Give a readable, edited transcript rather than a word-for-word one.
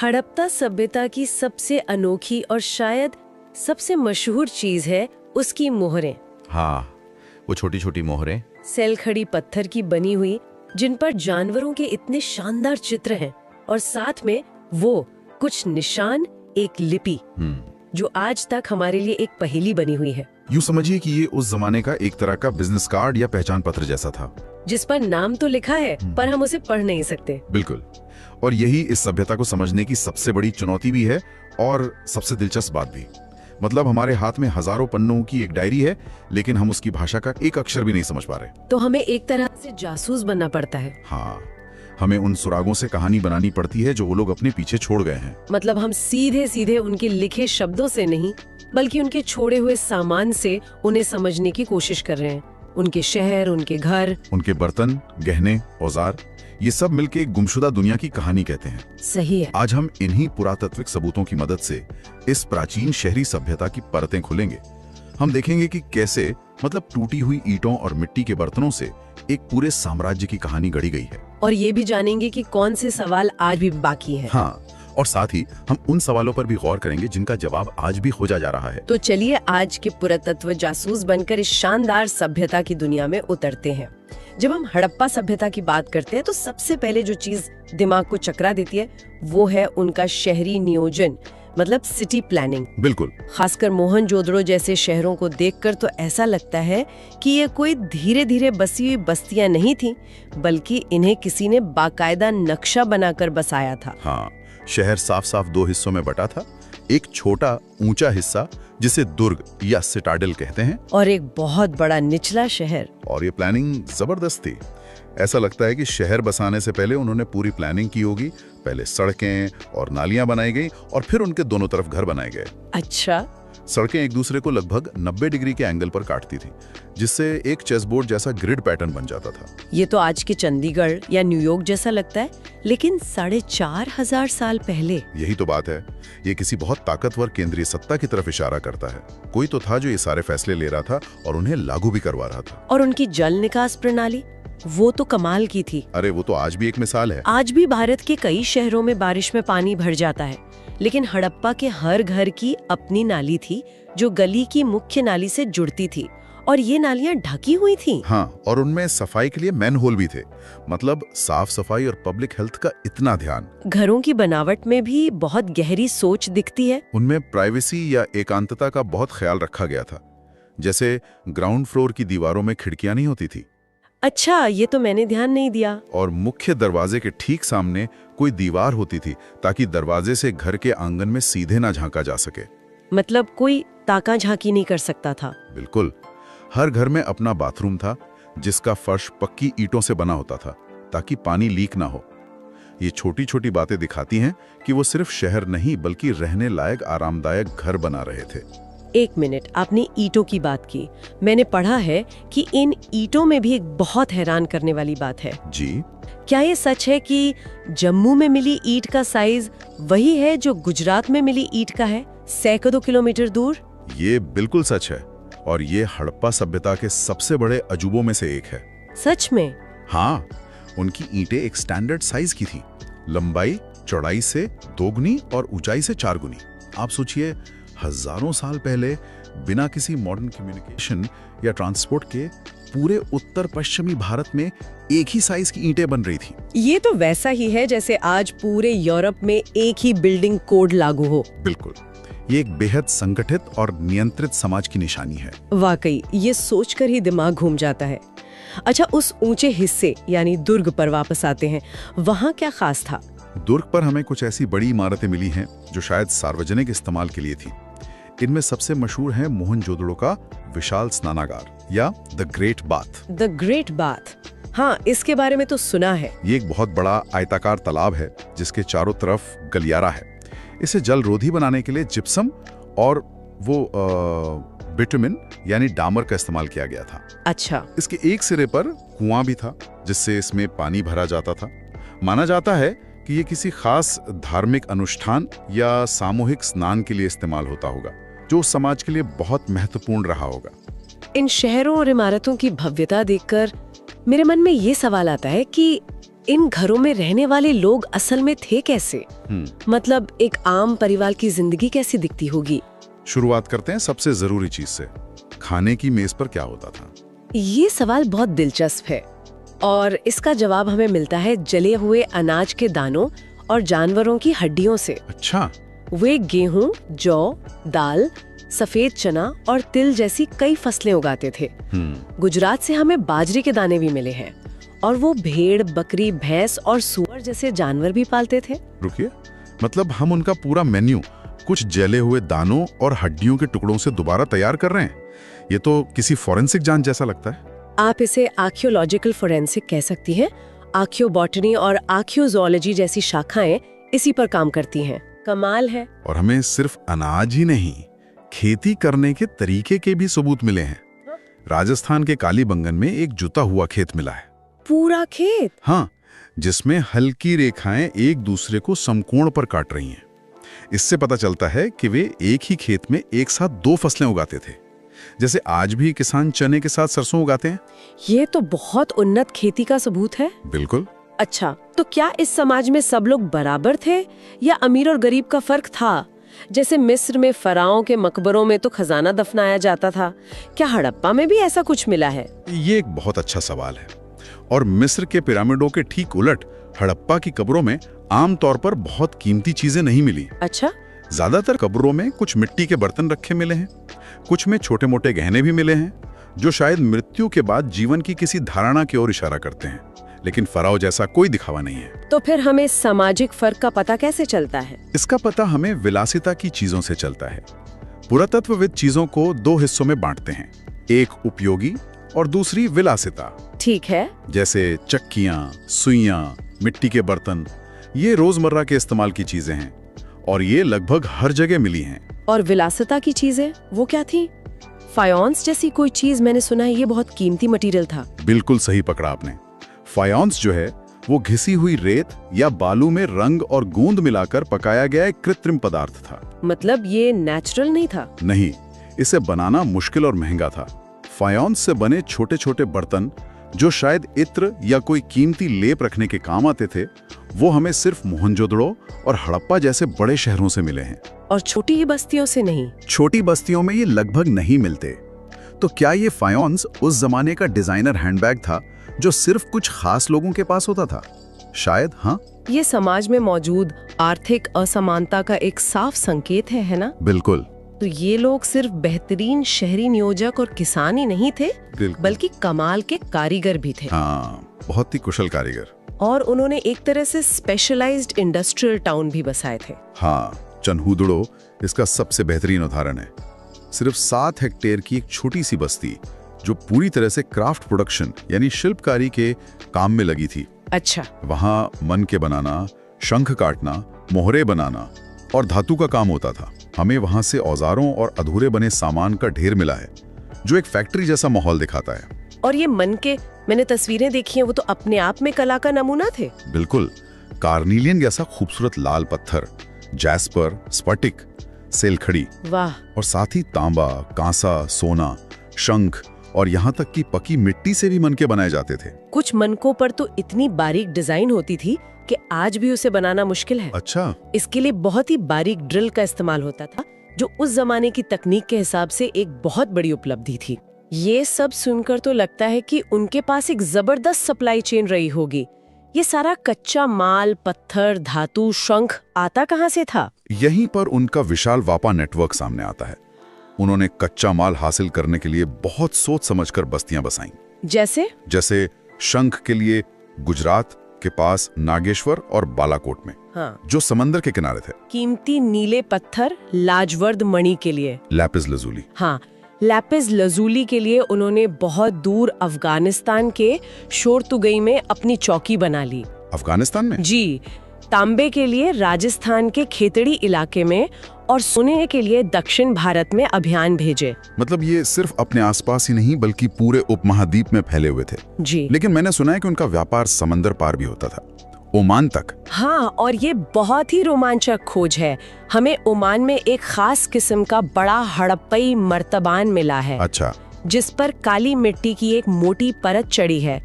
हड़प्पा सभ्यता की सबसे अनोखी और शायद सबसे मशहूर चीज है उसकी मोहरें। हाँ, वो छोटी छोटी मोहरें। सेल खड़ी पत्थर की बनी हुई, जिन पर जानवरों के इतने शानदार चित्र हैं, और साथ में वो कुछ निशान, एक लिपि जो आज तक हमारे लिए एक पहेली बनी हुई है। यूँ समझिए कि ये उस जमाने का एक तरह का बिजनेस कार्ड या पहचान पत्र जैसा था, जिस पर नाम तो लिखा है पर हम उसे पढ़ नहीं सकते। बिल्कुल। और यही इस सभ्यता को समझने की सबसे बड़ी चुनौती भी है और सबसे दिलचस्प बात भी। मतलब हमारे हाथ में हजारों पन्नों की एक डायरी है, लेकिन हम उसकी भाषा का एक अक्षर भी नहीं समझ पा रहे। तो हमें एक तरह से जासूस बनना पड़ता है। हाँ, हमें उन सुरागों से कहानी बनानी पड़ती है जो वो लोग अपने पीछे छोड़ गए हैं। मतलब हम सीधे सीधे उनके लिखे शब्दों से नहीं, बल्कि उनके छोड़े हुए सामान से उन्हें समझने की कोशिश कर रहे हैं। उनके शहर, उनके घर, उनके बर्तन, गहने, औजार, ये सब मिलके एक गुमशुदा दुनिया की कहानी कहते हैं। सही है। आज हम इन्हीं पुरातात्विक सबूतों की मदद से इस प्राचीन शहरी सभ्यता की परतें खोलेंगे। हम देखेंगे कि कैसे मतलब टूटी हुई ईंटों और मिट्टी के बर्तनों से एक पूरे साम्राज्य की कहानी गढ़ी गई है। और ये भी जानेंगे कि कौन से सवाल आज भी बाकी हैं। हाँ, और साथ ही हम उन सवालों पर भी गौर करेंगे जिनका जवाब आज भी खोजा जा रहा है। तो चलिए आज के पुरातत्व जासूस बनकर इस शानदार सभ्यता की दुनिया में उतरते हैं। जब हम हड़प्पा सभ्यता की बात करते हैं तो सबसे पहले जो चीज दिमाग को चकरा देती है वो है उनका शहरी नियोजन, मतलब सिटी प्लानिंग। बिल्कुल। खासकर मोहनजोदड़ो जैसे शहरों को देखकर तो ऐसा लगता है कि ये कोई धीरे धीरे बसी हुई बस्तियां नहीं थी, बल्कि इन्हें किसी ने बाकायदा नक्शा बनाकर बसाया था। हाँ, शहर साफ साफ दो हिस्सों में बटा था। एक छोटा ऊंचा हिस्सा जिसे दुर्ग या सिटाडेल कहते हैं, और एक बहुत बड़ा निचला शहर। और ये प्लानिंग जबरदस्त थी। ऐसा लगता है कि शहर बसाने से पहले उन्होंने पूरी प्लानिंग की होगी। पहले सड़कें और नालियां बनाई गई और फिर उनके दोनों तरफ घर बनाए गए। अच्छा। सड़कें एक दूसरे को लगभग 90 डिग्री के एंगल पर काटती थी, जिससे एक चेसबोर्ड जैसा ग्रिड पैटर्न बन जाता था। ये तो आज के चंडीगढ़ या न्यूयॉर्क जैसा लगता है, लेकिन 4,500 साल पहले। यही तो बात है, ये किसी बहुत ताकतवर केंद्रीय सत्ता की तरफ इशारा करता है। कोई तो था जो ये सारे फैसले ले रहा था और उन्हें लागू भी करवा रहा था। और उनकी जल निकास प्रणाली, वो तो कमाल की थी। अरे वो तो आज भी एक मिसाल है। आज भी भारत के कई शहरों में बारिश में पानी भर जाता है, लेकिन हड़प्पा के हर घर की अपनी नाली थी जो गली की मुख्य नाली से जुड़ती थी, और ये नालियां ढकी हुई थी। हाँ, और उनमें सफाई के लिए मैनहोल भी थे। मतलब साफ सफाई और पब्लिक हेल्थ का इतना ध्यान। घरों की बनावट में भी बहुत गहरी सोच दिखती है। उनमें प्राइवेसी या एकांतता का बहुत ख्याल रखा गया था। जैसे ग्राउंड फ्लोर की दीवारों में खिड़कियां नहीं होती थी। अच्छा, ये तो मैंने ध्यान नहीं दिया। और मुख्य दरवाजे के ठीक सामने कोई दीवार होती थी ताकि दरवाजे से घर के आंगन में सीधे ना झांका जा सके। मतलब कोई ताका झांकी नहीं कर सकता था। बिल्कुल। हर घर में अपना बाथरूम था जिसका फर्श पक्की ईंटों से बना होता था ताकि पानी लीक ना हो। ये छोटी छोटी बातें दिखाती हैं कि वो सिर्फ शहर नहीं बल्कि रहने लायक आरामदायक घर बना रहे थे। एक मिनट, आपने ईंटों की बात की। मैंने पढ़ा है कि इन ईंटों में भी एक बहुत हैरान करने वाली बात है। जी? क्या ये सच है कि जम्मू में मिली ईंट का साइज वही है जो गुजरात में मिली ईंट का है, सैकड़ों किलोमीटर दूर? ये बिल्कुल सच है, और ये हड़प्पा सभ्यता के सबसे बड़े अजूबों में से एक है। सच में? हाँ, उनकी ईंटें एक स्टैंडर्ड साइज की थी। लंबाई चौड़ाई से 2 गुनी और ऊंचाई से 4 गुनी। आप सोचिए, हजारों साल पहले बिना किसी मॉडर्न कम्युनिकेशन या ट्रांसपोर्ट के पूरे उत्तर पश्चिमी भारत में एक ही साइज की ईंटें बन रही थी। ये तो वैसा ही है जैसे आज पूरे यूरोप में एक ही बिल्डिंग कोड लागू हो। बिल्कुल। ये एक बेहद संगठित और नियंत्रित समाज की निशानी है। वाकई, ये सोचकर ही दिमाग घूम जाता है। अच्छा, उस ऊंचे हिस्से यानी दुर्ग पर वापस आते हैं। वहाँ क्या खास था? दुर्ग पर हमें कुछ ऐसी बड़ी इमारतें मिली हैं जो शायद सार्वजनिक इस्तेमाल के लिए थी। इनमें सबसे मशहूर है मोहनजोदड़ो का विशाल स्नानागार या the great bath. The great bath, हाँ, इसके बारे में तो सुना है। ये एक बहुत बड़ा आयताकार तालाब है जिसके चारों तरफ गलियारा है। इसे जल रोधी बनाने के लिए जिप्सम और वो बिटुमिन यानी डामर का इस्तेमाल किया गया था। अच्छा। इसके एक सिरे पर कुआं भी था जिससे इसमें पानी भरा जाता था। माना जाता है कि ये किसी खास धार्मिक अनुष्ठान या सामूहिक स्नान के लिए इस्तेमाल होता होगा, जो उस समाज के लिए बहुत महत्वपूर्ण रहा होगा। इन शहरों और इमारतों की भव्यता देखकर मेरे मन में ये सवाल आता है कि इन घरों में रहने वाले लोग असल में थे कैसे? मतलब एक आम परिवार की जिंदगी कैसी दिखती होगी? शुरुआत करते हैं सबसे जरूरी चीज से, खाने की मेज पर क्या होता था। ये सवाल बहुत दिलचस्प है और इसका जवाब हमें मिलता है जले हुए अनाज के दानों और जानवरों की हड्डियों से। अच्छा। वे गेहूं, जौ, दाल, सफेद चना और तिल जैसी कई फसलें उगाते थे। गुजरात से हमें बाजरे के दाने भी मिले हैं और वो भेड़, बकरी, भैंस और सूअर जैसे जानवर भी पालते थे। रुकिए, मतलब हम उनका पूरा मेन्यू कुछ जले हुए दानों और हड्डियों के टुकड़ों से दोबारा तैयार कर रहे हैं। ये तो किसी फॉरेंसिक जांच जैसा लगता है। आप इसे आर्कियोलॉजिकल फोरेंसिक कह सकती हैं। आर्कियोबॉटनी और आर्कियोजोलॉजी जैसी शाखाएं इसी पर काम करती हैं। कमाल है। और हमें सिर्फ अनाज ही नहीं, खेती करने के तरीके के भी सबूत मिले हैं। राजस्थान के कालीबंगन में एक जुता हुआ खेत मिला है। पूरा खेत? हाँ, जिसमें हल्की रेखाएं एक दूसरे को समकोण पर काट रही हैं। इससे पता चलता है कि वे एक ही खेत में एक साथ 2 फसलें उगाते थे, जैसे आज भी किसान चने के साथ सरसों उगाते हैं। ये तो बहुत उन्नत खेती का सबूत है। बिल्कुल। अच्छा, तो क्या इस समाज में सब लोग बराबर थे या अमीर और गरीब का फर्क था? जैसे मिस्र में फराओं के मकबरों में तो खजाना दफनाया जाता था, क्या हड़प्पा में भी ऐसा कुछ मिला है? ये एक बहुत अच्छा सवाल है। और मिस्र के पिरामिडों के ठीक उलट हड़प्पा की कब्रों में आमतौर पर बहुत कीमती चीजें नहीं मिली। अच्छा। ज्यादातर कब्रों में कुछ मिट्टी के बर्तन रखे मिले हैं, कुछ में छोटे मोटे गहने भी मिले हैं, जो शायद मृत्यु के बाद जीवन की किसी धारणा की ओर इशारा करते हैं। लेकिन फराओ जैसा कोई दिखावा नहीं है। तो फिर हमें सामाजिक फर्क का पता कैसे चलता है? इसका पता हमें विलासिता की चीजों से चलता है। पुरातत्वविद चीजों को 2 हिस्सों में बांटते हैं, एक उपयोगी और दूसरी विलासिता। ठीक है। जैसे चक्कियां, सुइयां, मिट्टी के बर्तन, ये रोजमर्रा के इस्तेमाल की चीजें हैं और ये लगभग हर जगह मिली हैं। और विलासिता की चीजें वो क्या थी? फायोंस जैसी कोई चीज, मैंने सुना है ये बहुत कीमती मटेरियल था। बिल्कुल सही पकड़ा आपने। फायोंस जो है वो घिसी हुई रेत या बालू में रंग और गूंद मिलाकर पकाया गया एक कृत्रिम पदार्थ था। मतलब ये नेचुरल नहीं था? नहीं, इसे बनाना मुश्किल और महंगा था। फायोंस से बने छोटे छोटे बर्तन, जो शायद इत्र या कोई कीमती लेप रखने के काम आते थे, वो हमें सिर्फ मोहनजोदड़ो और हड़प्पा जैसे बड़े शहरों से मिले हैं। और छोटी ही बस्तियों से नहीं? छोटी बस्तियों में ये लगभग नहीं मिलते। तो क्या ये फायोंस उस जमाने का डिजाइनर हैंडबैग था जो सिर्फ कुछ खास लोगों के पास होता था? शायद हाँ। ये समाज में मौजूद आर्थिक असमानता का एक साफ संकेत है ना? बिल्कुल। तो ये लोग सिर्फ बेहतरीन शहरी नियोजक और किसान ही नहीं थे, बल्कि कमाल के कारीगर भी थे। हाँ, बहुत ही कुशल कारीगर। और उन्होंने एक तरह से स्पेशलाइज्ड इंडस्ट्रियल टाउन भी बसाए थे। हाँ, चन्हूदड़ो इसका सबसे बेहतरीन उदाहरण है। सिर्फ 7 हेक्टेयर की एक छोटी सी बस्ती जो पूरी तरह से क्राफ्ट प्रोडक्शन यानी शिल्पकारी के काम में लगी थी। अच्छा। वहाँ मन के बनाना, शंख काटना, मोहरे बनाना और धातु का काम होता था। हमें वहाँ से औजारों और अधूरे बने सामान का ढेर मिला है, जो एक फैक्ट्री जैसा माहौल दिखाता है। और ये मन के, मैंने तस्वीरें देखी हैं, वो तो अपने आप में कला का नमूना थे। बिल्कुल। कार्निलियन जैसा खूबसूरत लाल पत्थर, जैस्पर, स्फटिक, सेलखड़ी, वाह। और साथ ही तांबा, कांसा, सोना, शंख और यहाँ तक कि पकी मिट्टी से भी मनके बनाए जाते थे। कुछ मनकों पर तो इतनी बारीक डिजाइन होती थी कि आज भी उसे बनाना मुश्किल है। अच्छा। इसके लिए बहुत ही बारीक ड्रिल का इस्तेमाल होता था, जो उस जमाने की तकनीक के हिसाब से एक बहुत बड़ी उपलब्धि थी। ये सब सुनकर तो लगता है कि उनके पास एक जबरदस्त सप्लाई चेन रही होगी। ये सारा कच्चा माल, पत्थर, धातु, शंख आता कहाँ से था? यहीं पर उनका विशाल व्यापार नेटवर्क सामने आता है। उन्होंने कच्चा माल हासिल करने के लिए बहुत सोच समझकर बस्तियां बसाईं। जैसे शंख के लिए गुजरात के पास नागेश्वर और बालाकोट में, हाँ, जो समंदर के किनारे थे। कीमती नीले पत्थर लाजवर्द मणि के लिए लैपिस लजूली। हाँ, लैपिस लजूली के लिए उन्होंने बहुत दूर अफगानिस्तान के शोरतुगई में अपनी चौकी बना ली। अफगानिस्तान में? जी। तांबे के लिए राजस्थान के खेतड़ी इलाके में और सोने के लिए दक्षिण भारत में अभियान भेजे। मतलब ये सिर्फ अपने आसपास ही नहीं बल्कि पूरे उपमहाद्वीप में फैले हुए थे। जी। लेकिन मैंने सुना है कि उनका व्यापार समंदर पार भी होता था, ओमान तक। हाँ, और ये बहुत ही रोमांचक खोज है। हमें ओमान में एक खास किस्म का बड़ा हड़प्पई मर्तबान मिला है। अच्छा। जिस पर काली मिट्टी की एक मोटी परत चढ़ी है,